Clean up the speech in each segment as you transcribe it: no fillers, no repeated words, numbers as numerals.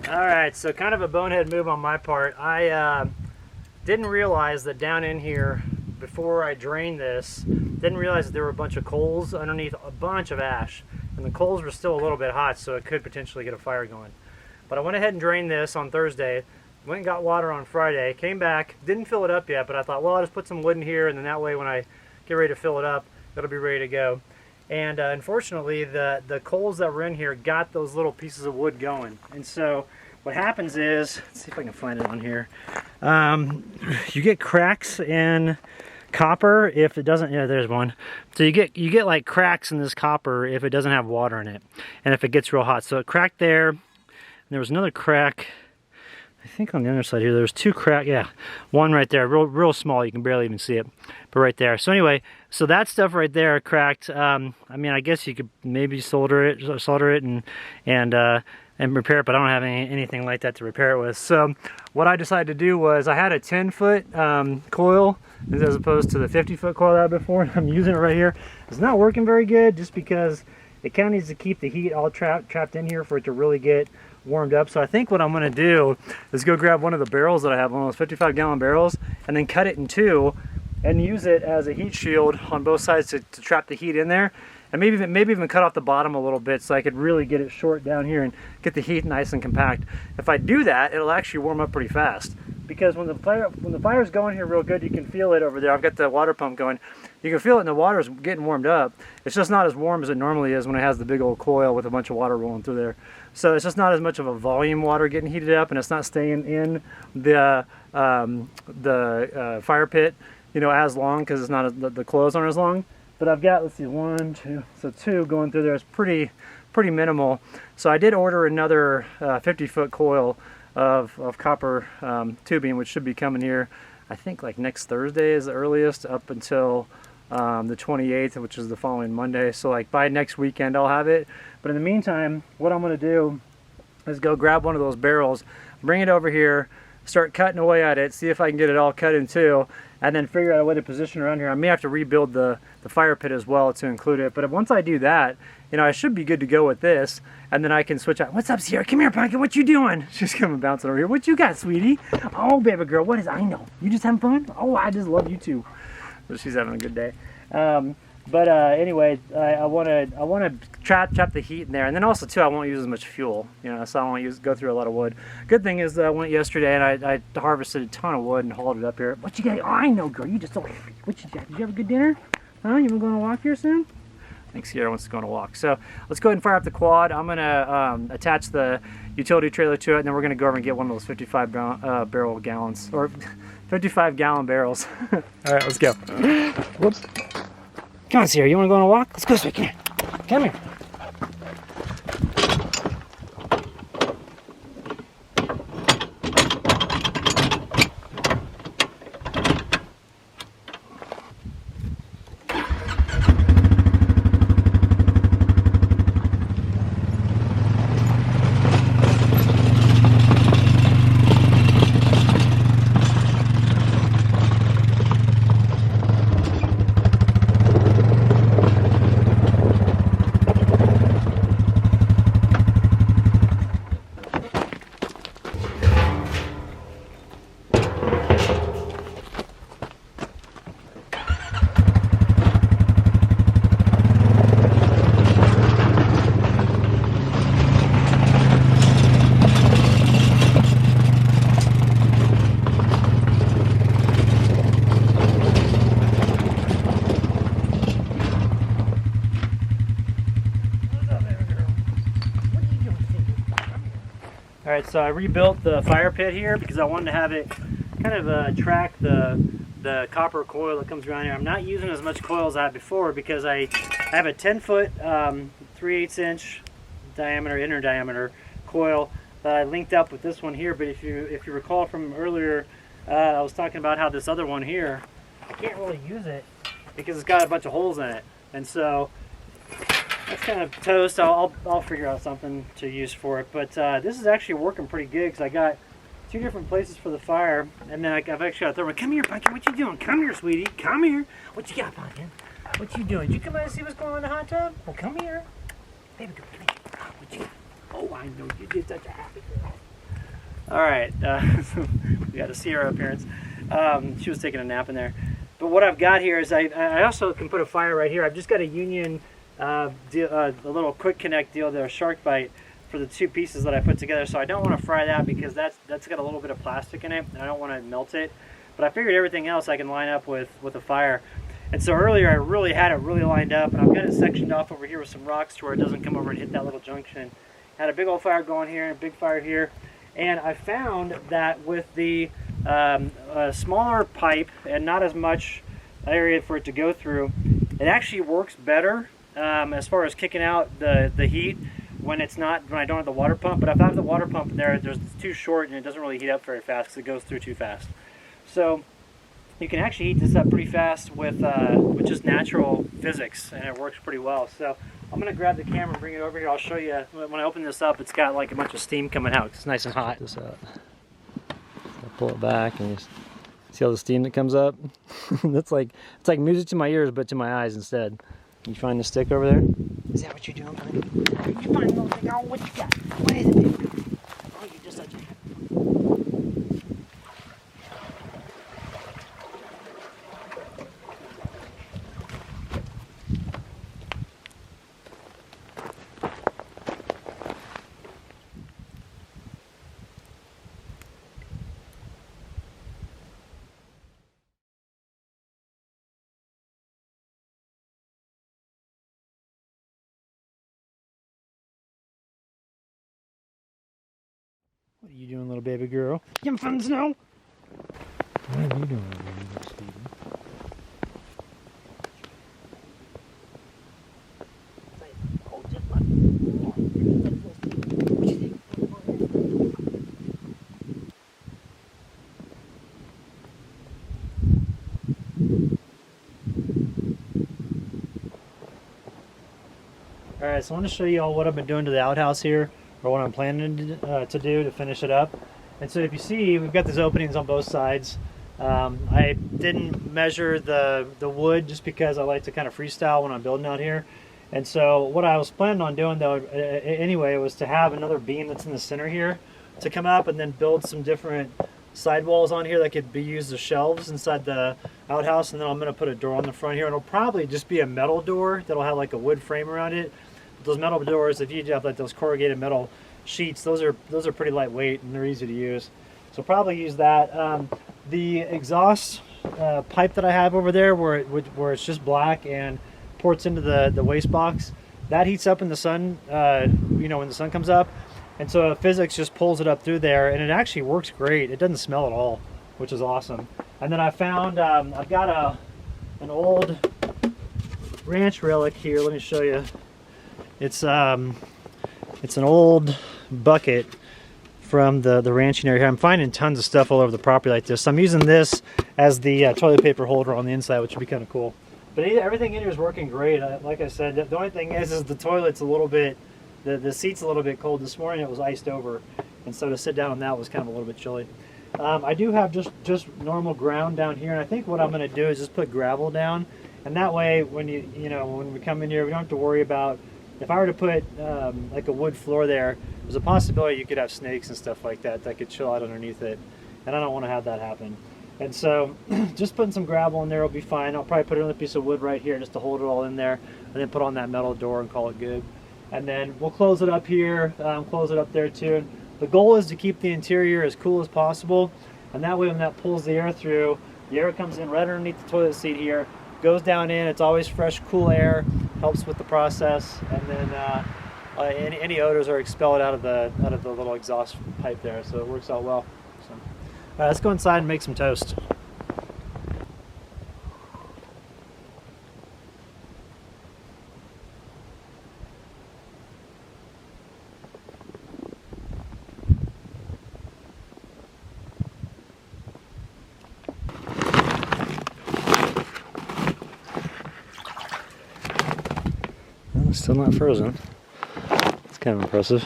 Alright, so kind of a bonehead move on my part. I didn't realize that down in here, before I drained this, didn't realize that there were a bunch of coals underneath a bunch of ash. And the coals were still a little bit hot, so it could potentially get a fire going. But I went ahead and drained this on Thursday, went and got water on Friday, came back, didn't fill it up yet, but I thought, well, I'll just put some wood in here, and then that way when I get ready to fill it up, it'll be ready to go. And unfortunately, the coals that were in here got those little pieces of wood going. And so what happens is, let's see if I can find it on here, you get cracks in copper if it doesn't, yeah, there's one. So you get like cracks in this copper if it doesn't have water in it, and if it gets real hot. So it cracked there, and there was another crack, I think on the other side here, there's two cracks, yeah, one right there, real small, you can barely even see it, but right there. So anyway, so that stuff right there cracked. I mean, I guess you could maybe solder it and repair it, but I don't have anything like that to repair it with. So what I decided to do was, I had a 10-foot coil as opposed to the 50-foot coil I had before. I'm using it right here. It's not working very good just because it kind of needs to keep the heat all trapped in here for it to really get warmed up. So I think what I'm going to do is go grab one of the barrels that I have, one of those 55-gallon barrels, and then cut it in two and use it as a heat shield on both sides to trap the heat in there. And maybe even cut off the bottom a little bit so I could really get it short down here and get the heat nice and compact. If I do that, it'll actually warm up pretty fast. Because when the fire's going here real good, you can feel it over there. I've got the water pump going. You can feel it, and the water's getting warmed up. It's just not as warm as it normally is when it has the big old coil with a bunch of water rolling through there. So it's just not as much of a volume water getting heated up, and it's not staying in the fire pit, you know, as long, because it's not the coils aren't as long. But I've got, let's see, 1, 2, so 2 going through there. It's pretty minimal. So I did order another 50-foot coil of copper tubing, which should be coming here, I think like next Thursday is the earliest, up until the 28th, which is the following Monday. So like by next weekend I'll have it. But in the meantime, what I'm going to do is go grab one of those barrels, bring it over here, start cutting away at it, see if I can get it all cut in two, and then figure out a way to position around here. I may have to rebuild the fire pit as well to include it, but once I do that, you know, I should be good to go with this, and then I can switch out. What's up, Sierra? Come here, Pumpkin. What you doing? She's coming bouncing over here. What you got, sweetie? Oh, baby girl, what is, I know. You just having fun? Oh, I just love you too. But she's having a good day. Anyway, I want to trap the heat in there, and then also too, I won't use as much fuel, you know, so I won't go through a lot of wood. Good thing is that I went yesterday and I harvested a ton of wood and hauled it up here. What you got? Oh, I know, girl, you just so happy. What you got? Did you have a good dinner? Huh? You been going on a walk here soon? I think Sierra wants to go on a walk. So let's go ahead and fire up the quad. I'm gonna attach the utility trailer to it, and then we're gonna go over and get one of those 55 barrel gallons, or 55-gallon barrels. All right, let's go. Whoops. Come on, Sierra, you want to go on a walk? Let's go, sweet. Come here. Come here. Alright, so I rebuilt the fire pit here because I wanted to have it kind of track the copper coil that comes around here. I'm not using as much coil as I had before because I have a 10-foot 3/8 inch diameter, inner diameter coil that I linked up with this one here. But if you recall from earlier, I was talking about how this other one here, I can't really use it because it's got a bunch of holes in it, and so that's kind of toast. I'll figure out something to use for it. But this is actually working pretty good because I got 2 different places for the fire, and then I've actually got a third one. Come here, Pumpkin. What you doing? Come here, sweetie. Come here. What you got, Pumpkin? What you doing? Did you come out and see what's going on in the hot tub? Well, come here. Baby girl, come here. What you got? Oh, I know you did such a happy girl. All right, we got a Sierra appearance. She was taking a nap in there. But what I've got here is I also can put a fire right here. I've just got a Union deal, a little quick connect deal there, shark bite for the two pieces that I put together. So I don't want to fry that because that's got a little bit of plastic in it, and I don't want to melt it. But I figured everything else I can line up with a fire. And so earlier I really had it lined up, and I've got it sectioned off over here with some rocks to where it doesn't come over and hit that little junction. Had a big old fire going here and a big fire here. And I found that with the smaller pipe and not as much area for it to go through, it actually works better as far as kicking out the heat when I don't have the water pump. But if I have the water pump in there, it's too short and it doesn't really heat up very fast because it goes through too fast. So you can actually heat this up pretty fast with just natural physics, and it works pretty well. So I'm going to grab the camera and bring it over here. I'll show you, when I open this up, it's got like a bunch of steam coming out. It's nice and hot. This out. I'll pull it back and you see all the steam that comes up? It's like music to my ears, but to my eyes instead. You find the stick over there? Is that what you're doing, buddy? You find the little thing? Oh, what you got? What is it, baby? Oh, you just touched it. What are you doing, little baby girl? You having fun in the snow? What are you doing, little Stevie? Oh, just let what do you think? Alright, so I want to show you all what I've been doing to the outhouse here, or what I'm planning to do to finish it up. And so if you see, we've got these openings on both sides. I didn't measure the wood just because I like to kind of freestyle when I'm building out here. And so what I was planning on doing though, anyway, was to have another beam that's in the center here to come up and then build some different sidewalls on here that could be used as shelves inside the outhouse. And then I'm going to put a door on the front here. It'll probably just be a metal door that'll have like a wood frame around it. Those metal doors, if you have like those corrugated metal sheets, those are pretty lightweight and they're easy to use. So probably use that. The exhaust pipe that I have over there, where it's just black and ports into the waste box, that heats up in the sun. You know, when the sun comes up, and so physics just pulls it up through there, and it actually works great. It doesn't smell at all, which is awesome. And then I found I've got an old ranch relic here. Let me show you. It's an old bucket from the ranching area here. I'm finding tons of stuff all over the property like this. So I'm using this as the toilet paper holder on the inside, which would be kind of cool. But everything in here is working great. Like I said, the only thing is the toilet's a little bit, the seat's a little bit cold. This morning it was iced over, and so to sit down on that was kind of a little bit chilly. I do have just normal ground down here, and I think what I'm going to do is just put gravel down, and that way when when we come in here, we don't have to worry about. If I were to put like a wood floor there, there's a possibility you could have snakes and stuff like that could chill out underneath it, and I don't want to have that happen. And so just putting some gravel in there will be fine. I'll probably put another piece of wood right here just to hold it all in there, and then put on that metal door and call it good. And then we'll close it up here, close it up there too. The goal is to keep the interior as cool as possible, and that way when that pulls the air through, the air comes in right underneath the toilet seat here, goes down in, it's always fresh, cool air, helps with the process, and then any odors are expelled out of the little exhaust pipe there, so it works out well. So, let's go inside and make some toast. Well, it's still not frozen. It's kind of impressive.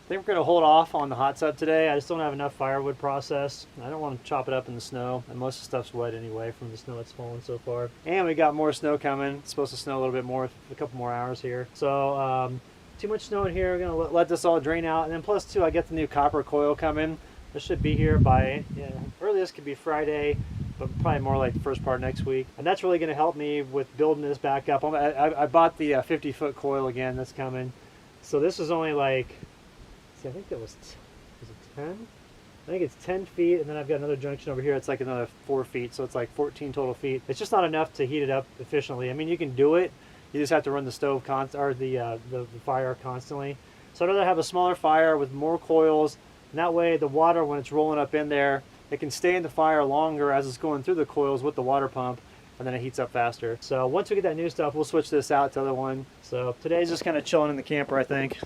I think we're going to hold off on the hot tub today. I just don't have enough firewood processed. I don't want to chop it up in the snow, and most of the stuff's wet anyway from the snow that's fallen so far. And we got more snow coming. It's supposed to snow a little bit more, a couple more hours here. So too much snow in here. We're gonna let this all drain out, and then plus two, I get the new copper coil coming. This should be here by, earliest could be Friday, but probably more like the first part of next week. And that's really gonna help me with building this back up. I bought the 50-foot coil again that's coming. So this is only like, see, I think that was it 10? I think it's 10 feet, and then I've got another junction over here. It's like another 4 feet, so it's like 14 total feet. It's just not enough to heat it up efficiently. I mean, you can do it. You just have to run the stove or the fire constantly. So I'd rather have a smaller fire with more coils, and that way the water, when it's rolling up in there, it can stay in the fire longer as it's going through the coils with the water pump, and then it heats up faster. So once we get that new stuff, we'll switch this out to the other one. So today's just kind of chilling in the camper, I think.